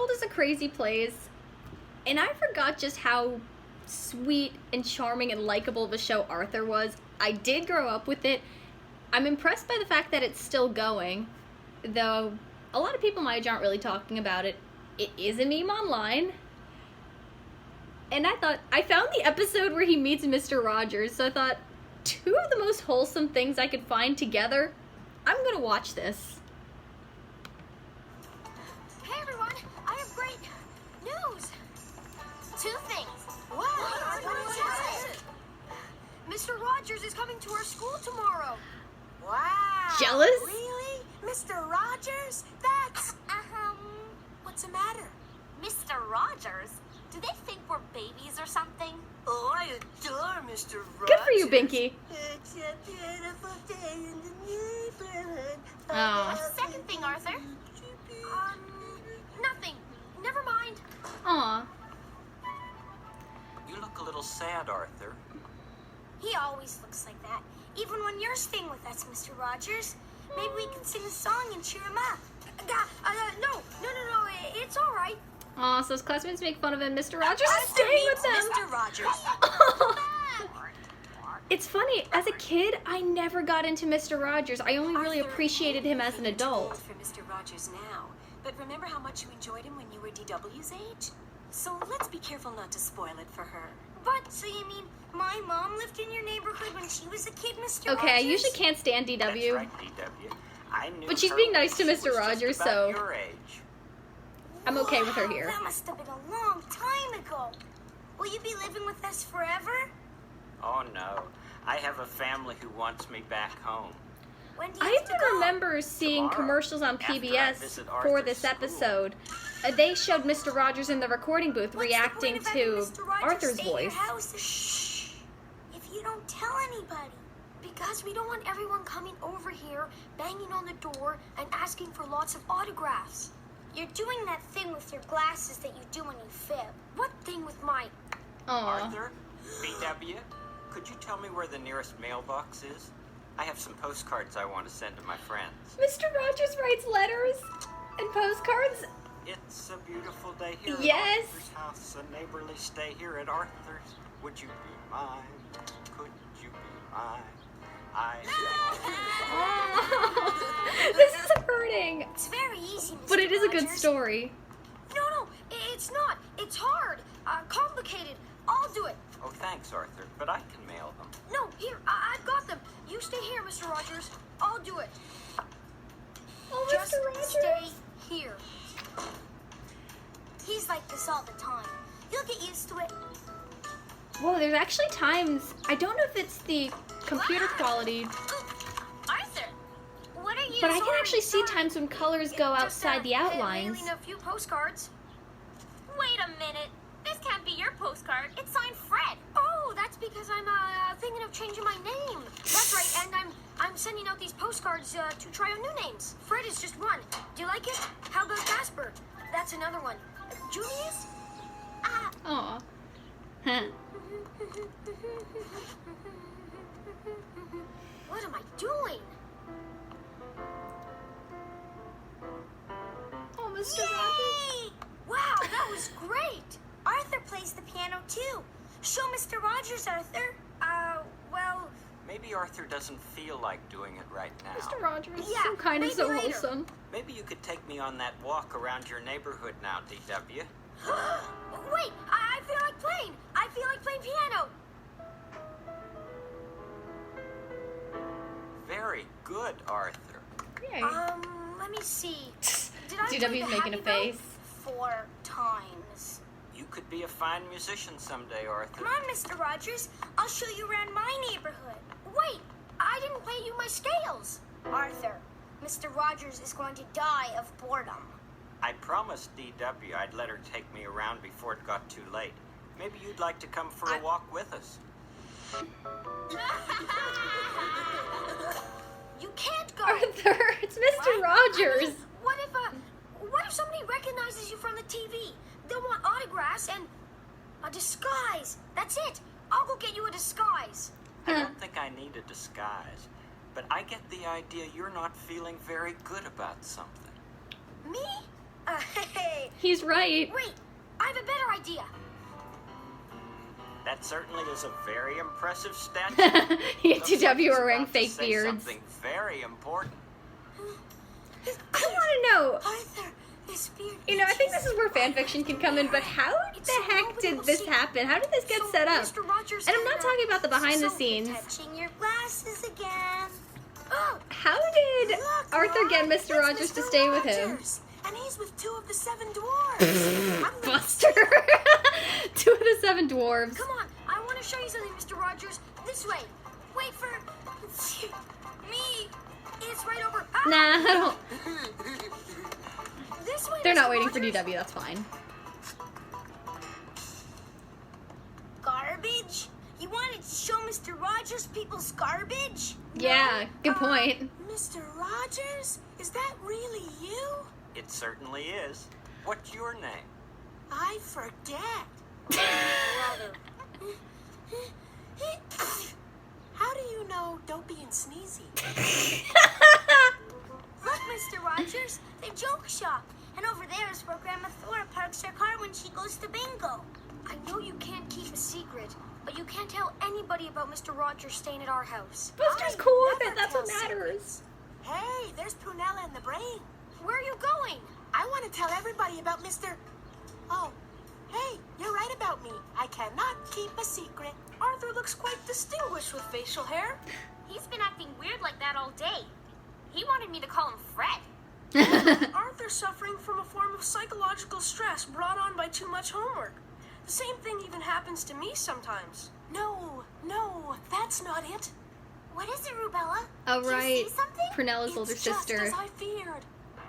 world is a crazy place, and I forgot just how sweet and charming and likable of a show Arthur was. I did grow up with it. I'm impressed by the fact that it's still going, though a lot of people my age aren't really talking about it. It is a meme online. And I found the episode where he meets Mr. Rogers, so I thought, two of the most wholesome things I could find together. I'm gonna watch this. Hey everyone, I have great news. Two things. What is it? Mr. Rogers is coming to our school tomorrow. Wow. Jealous? Really? Mr. Rogers? That's, what's the matter? Mr. Rogers? Do they think we're babies or something? Oh, I adore Mr. Rogers. Good for you, Binky. It's a beautiful day in the neighborhood. Aw. Second thing, Arthur. Nothing. Never mind. Aw. You look a little sad, Arthur. He always looks like that. Even when you're staying with us, Mr. Rogers. Maybe we can sing a song and cheer him up. No, it's all right. Aw, so his classmates make fun of him. Mr. Rogers is staying with them. Mr. Rogers. It's funny, as a kid, I never got into Mr. Rogers. I only really appreciated him as an adult. For Mr. Rogers now, but remember how much you enjoyed him when you were DW's age? So let's be careful not to spoil it for her. But, so you mean my mom lived in your neighborhood when she was a kid, Mr. Okay, I Rogers? usually can't stand DW. That's right, DW. I knew But she's her being when nice to she Mr. was Rogers, just about so- your age. I'm okay with her Wow, here. That must have been a long time ago. Will you be living with us forever? Oh no, I have a family who wants me back home. When do you I have to even go? remember seeing Tomorrow, commercials on after I PBS visit for Arthur's this school. episode. They showed Mr. Rogers in the recording booth What's reacting the point of having to Mr. Rogers Arthur's stay at your voice. house? Shh. If you don't tell anybody. Because we don't want everyone coming over here, banging on the door, and asking for lots of autographs. You're doing that thing with your glasses that you do when you fib. What thing with my... Aw. Arthur, BW, could you tell me where the nearest mailbox is? I have some postcards I want to send to my friends. Mr. Rogers writes letters and postcards. It's a beautiful day here Yes. at Arthur's house, a neighborly stay here at Arthur's. Would you be mine? Could you be mine? Oh, this is hurting. It's very easy, Mr. But it is a good Rogers. story. No, it's not. It's hard. Complicated. I'll do it. Oh, thanks, Arthur, but I can mail them. No, here, I've got them. You stay here, Mr. Rogers. I'll do it. Oh, Just Mr. Rogers. stay here. He's like this all the time. You'll get used to it. Whoa, there's actually times, I don't know if it's the computer quality, Arthur, what are you... but I can Sorry, actually see sorry. times when colors go Just, outside the outlines. mailing a few postcards. Wait a minute. This can't be your postcard. It's signed Fred. Oh, that's because I'm thinking of changing my name. That's right, and I'm sending out these postcards to try out new names. Fred is just one. Do you like it? How about Casper? That's another one. Julius? Aw. Huh. What am I doing? Oh, Mr. Rogers. Yay! Wow, that was great. Arthur plays the piano too. Show Mr. Rogers, Arthur. Well, Maybe Arthur doesn't feel like doing it right now. Mr. Rogers is Yeah, so kind and maybe so later. wholesome. Maybe you could take me on that walk around your neighborhood now, DW. wait, I feel like playing. I feel like playing piano. Very good, Arthur. Yay. Let me see. Did I play DW's the making a happy face. note? 4 times. You could be a fine musician someday, Arthur. Come on, Mr. Rogers. I'll show you around my neighborhood. Wait, I didn't play you my scales. Arthur, Mr. Rogers is going to die of boredom. I promised DW I'd let her take me around before it got too late. Maybe you'd like to come for a walk with us. You can't go. Arthur, it's Mr. What? Rogers. I mean, what if somebody recognizes you from the TV? They'll want autographs and a disguise. That's it. I'll go get you a disguise. I don't think I need a disguise, but I get the idea you're not feeling very good about something. Me? Hey, He's right. Wait, I have a better idea. That certainly is a very impressive statue. DW are wearing About to fake say beards. Something very important. I want to know. Arthur, this beard. You know, I think this is where fanfiction can come in, but how the heck did this happen? How did this get set up? Mr. Rogers And I'm not talking about the behind the scenes. Touching your glasses again. Oh, How did Look, Arthur Mom, get Mr. it's Rogers to Mr. stay with him? Rogers, and he's with 2 of the 7 dwarves. I'm gonna Buster. 2 of the 7 dwarves. come on. I want to show you something, Mr. Rogers. This way. Wait for me. It's right over. Ah! Nah, I don't. This way. They're not Mr. waiting for Rogers. DW, that's fine. Garbage? You wanted to show Mr. Rogers people's garbage? Yeah, good point. Mr. Rogers? Is that really you? It certainly is. What's your name? I forget. Brother. How do you know Dopey and Sneezy? Look, Mr. Rogers, the joke shop. And over there is where Grandma Thora parks her car when she goes to bingo. I know you can't keep a secret, but you can't tell anybody about Mr. Rogers staying at our house. Buster's I cool with never it, that's what tell matters. Hey, there's Prunella and the Brain. Where are you going? I want to tell everybody about Mr. Oh, hey, you're right about me. I cannot keep a secret. Arthur looks quite distinguished with facial hair. He's been acting weird like that all day. He wanted me to call him Fred. Arthur's suffering from a form of psychological stress brought on by too much homework. The same thing even happens to me sometimes. No, that's not it. What is it, Rubella? Oh, Do you right. see something? Prunellas' older It's just sister. as I feared.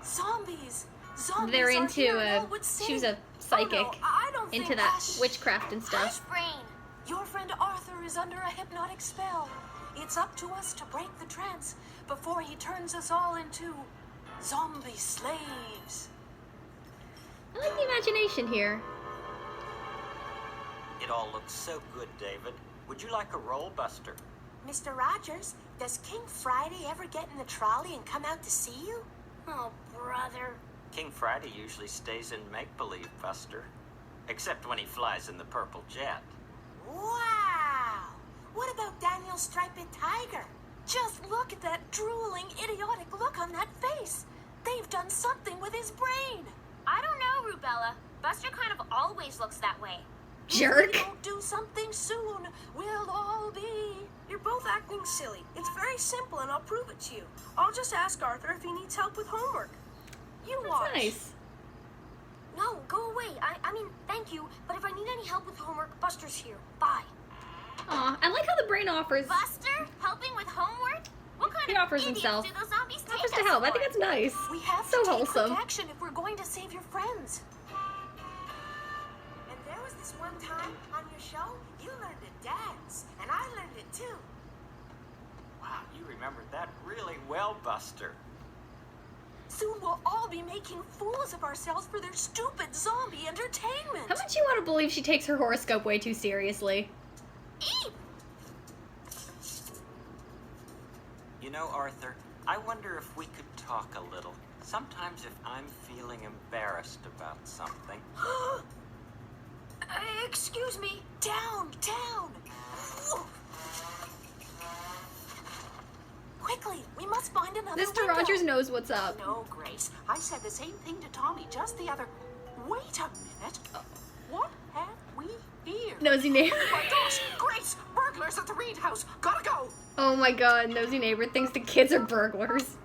Zombies. Zombies They're are into here and all would she was sing. a psychic, Oh, no, I don't into think that Hush. witchcraft and Hush, stuff. Brain. Your friend Arthur is under a hypnotic spell. It's up to us to break the trance before he turns us all into zombie slaves. I like the imagination here. It all looks so good, David. Would you like a roll, Buster? Mr. Rogers, does King Friday ever get in the trolley and come out to see you? Oh, brother. King Friday usually stays in make-believe, Buster. Except when he flies in the purple jet. Wow! What about Daniel's striped tiger? Just look at that drooling, idiotic look on that face. They've done something with his brain. I don't know, Rubella. Buster kind of always looks that way. Jerk. If we don't do something soon, we'll all be... You're both acting silly. It's very simple, and I'll prove it to you. I'll just ask Arthur if he needs help with homework. You watch. That's nice. No, go away. I mean, thank you, but if I need any help with homework, Buster's here. Bye. Aw, I like how the brain offers Buster? Helping with homework? What kind He of offers idiots himself. do those zombies take offers to us help. I for? think that's nice. We have So to take wholesome. quick action if we're going to save your friends. And there was this one time on your show, you learned to dance, and I learned it too. Wow, you remembered that really well, Buster. Soon we'll all be making fools of ourselves for their stupid zombie entertainment. How much you want to believe she takes her horoscope way too seriously? Eep! You know, Arthur, I wonder if we could talk a little. Sometimes if I'm feeling embarrassed about something. Excuse me. Down, down! Quickly, we must find another Mr. window. Rogers knows what's up. No, Grace. I said the same thing to Tommy just the other... Wait a minute. What have we here? Nosy neighbor. Oh my gosh! Grace! Burglars at the Reed house! Gotta go! Oh my god, nosy neighbor thinks the kids are burglars.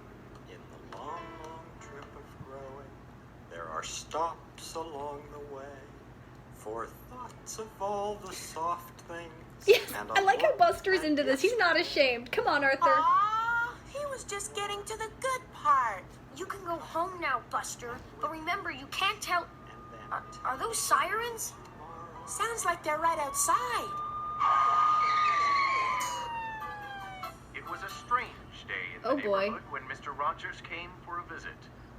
In the long, long trip of growing, there are stops along the way for thoughts of all the soft things. Yes, and I like how look Buster's at into this. He's not ashamed. Come on, Arthur. Ah, he was just getting to the good part. You can go home now, Buster. But remember, you can't tell... And then Are those sirens? tomorrow. Sounds like they're right outside. It was a strange day in the Oh, boy. neighborhood when Mr. Rogers came for a visit.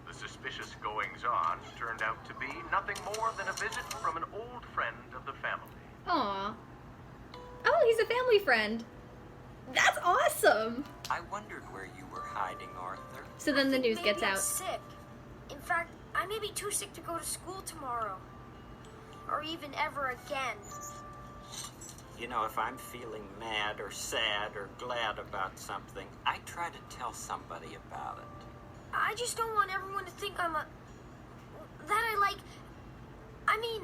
The suspicious goings-on turned out to be nothing more than a visit from an old friend of the family. Aw. Oh, he's a family friend. That's awesome. I wondered where you were hiding, Arthur. So then the news Maybe gets I'm out. sick. In fact, I may be too sick to go to school tomorrow. Or even ever again. You know, if I'm feeling mad or sad or glad about something, I try to tell somebody about it. I just don't want everyone to think I mean,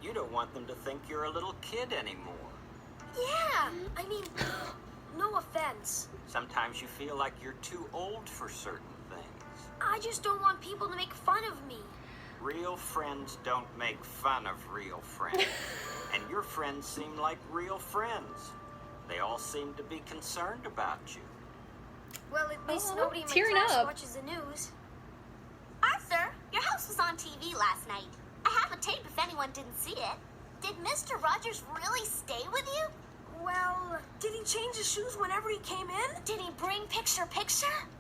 You don't want them to think you're a little kid anymore. yeah. I mean, no offense. Sometimes you feel like you're too old for certain things. I just don't want people to make fun of me. Real friends don't make fun of real friends. And your friends seem like real friends. They all seem to be concerned about you. Well, at least Aw, nobody in my tearing class up. watches the news. Arthur, your house was on TV last night. I have a tape if anyone didn't see it. Did Mr. Rogers really stay with you? Well, Did he change his shoes whenever he came in? Did he bring picture?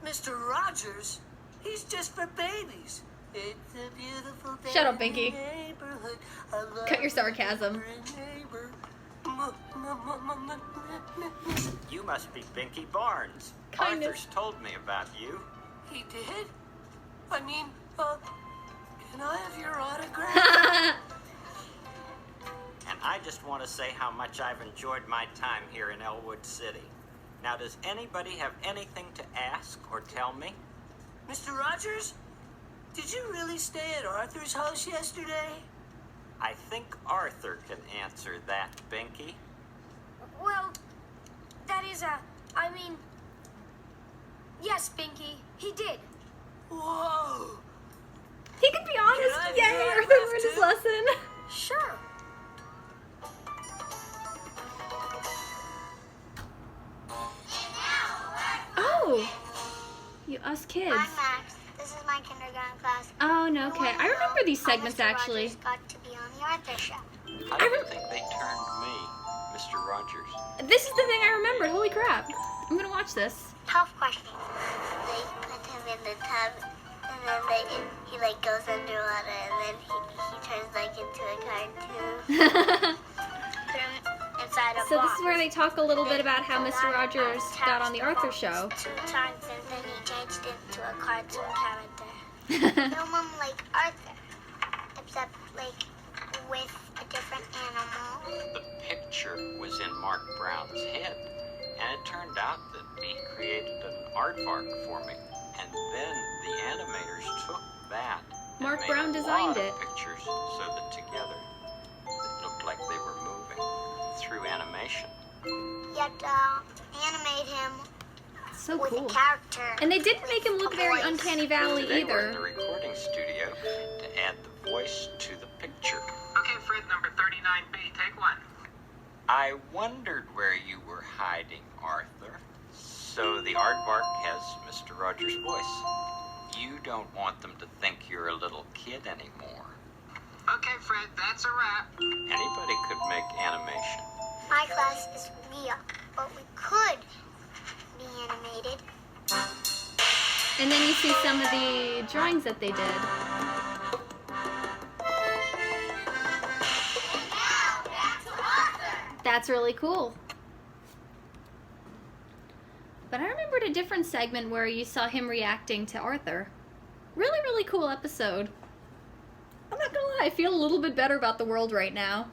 Mr. Rogers, he's just for babies. It's a beautiful day. Shut up, in the Binky. neighborhood. I love Cut your sarcasm. neighbor. You must be Binky Barnes. Kind of. Arthur's told me about you. He did? I mean, can I have your autograph? And I just want to say how much I've enjoyed my time here in Elwood City. Now, does anybody have anything to ask or tell me? Mr. Rogers, did you really stay at Arthur's house yesterday? I think Arthur can answer that, Binky. well, that is I mean, yes, Binky, he did. Whoa! He could be honest. Can I Yay, have Arthur your learned his too? lesson. Sure. Oh, you us kids. I'm Max. This is my kindergarten class. Oh no, okay. I remember these How segments Mr. actually. Rogers got to be on the Arthur show. How do you think they turned me, Mr. Rogers? This is the thing I remembered. Holy crap! I'm gonna watch this. Tough question. They put him in the tub, and then he like goes underwater, and then he turns like into a cartoon. Put him inside a So box. this is where they talk a little bit about how They Mr. Rogers got on the Arthur box show. 2 times, and then he changed into a cartoon character. Film him like Arthur, except like with a different animal. The picture was in Mark Brown's head, and it turned out that he created an aardvark for me. And then the animators took that and Mark made Brown a designed lot it. of pictures so that together it looked like they were moving through animation. You have to animate him So with cool. a character. And they didn't with make him look a very voice. Uncanny Valley Today we're in the either. recording studio to add the voice to the picture. Okay, Fred, number 39B, take one. I wondered where you were hiding, Arthur. So the aardvark has Mr. Rogers' voice. You don't want them to think you're a little kid anymore. Okay, Fred, that's a wrap. Anybody could make animation. My class is real, but we could be animated. And then you see some of the drawings that they did. That's really cool. But I remembered a different segment where you saw him reacting to Arthur. Really, really cool episode. I'm not gonna lie, I feel a little bit better about the world right now.